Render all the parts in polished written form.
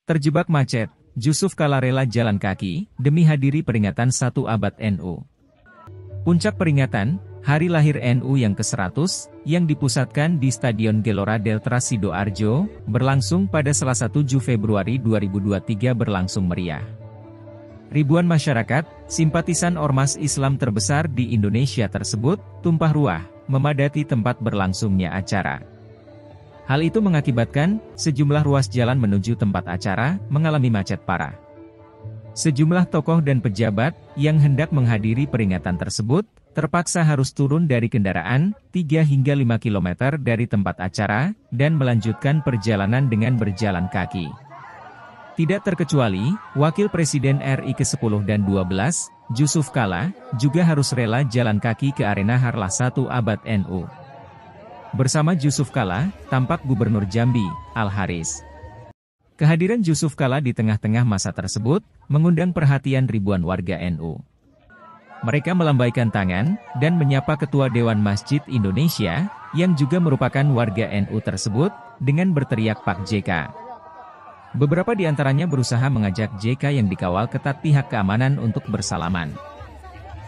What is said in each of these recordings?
Terjebak macet, Jusuf Kalla rela jalan kaki, demi hadiri peringatan 1 abad NU. Puncak peringatan, Hari Lahir NU yang ke-100, yang dipusatkan di Stadion Gelora Delta Sidoarjo, berlangsung pada Selasa 7 Februari 2023 berlangsung meriah. Ribuan masyarakat, simpatisan ormas Islam terbesar di Indonesia tersebut, tumpah ruah, memadati tempat berlangsungnya acara. Hal itu mengakibatkan, sejumlah ruas jalan menuju tempat acara, mengalami macet parah. Sejumlah tokoh dan pejabat, yang hendak menghadiri peringatan tersebut, terpaksa harus turun dari kendaraan, 3 hingga 5 km dari tempat acara, dan melanjutkan perjalanan dengan berjalan kaki. Tidak terkecuali, Wakil Presiden RI ke-10 dan 12, Jusuf Kalla, juga harus rela jalan kaki ke arena Harlah 1 abad NU. Bersama Jusuf Kalla, tampak Gubernur Jambi, Al-Haris. Kehadiran Jusuf Kalla di tengah-tengah masa tersebut, mengundang perhatian ribuan warga NU. Mereka melambaikan tangan, dan menyapa Ketua Dewan Masjid Indonesia, yang juga merupakan warga NU tersebut, dengan berteriak Pak JK. Beberapa di antaranya berusaha mengajak JK yang dikawal ketat pihak keamanan untuk bersalaman.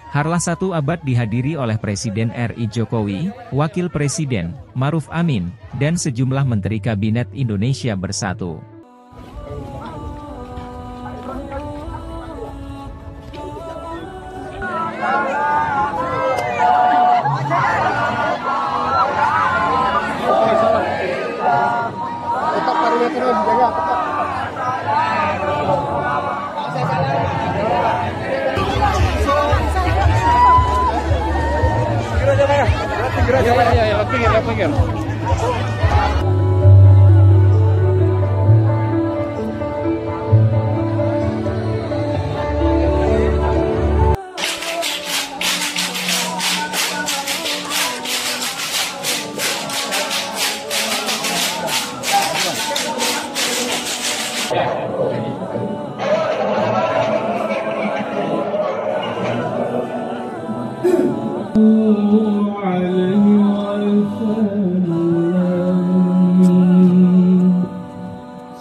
Harlah 1 abad dihadiri oleh Presiden RI Jokowi, Wakil Presiden, Ma'ruf Amin, dan sejumlah Menteri Kabinet Indonesia Bersatu. Pinggir.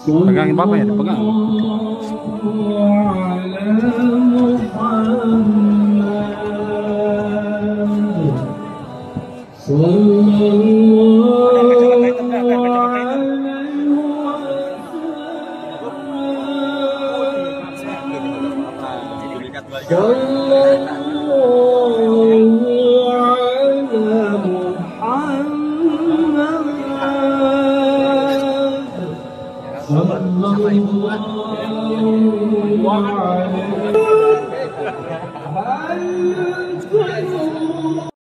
Pegangin Bapak ya, dipegang. Sallallahu alaihi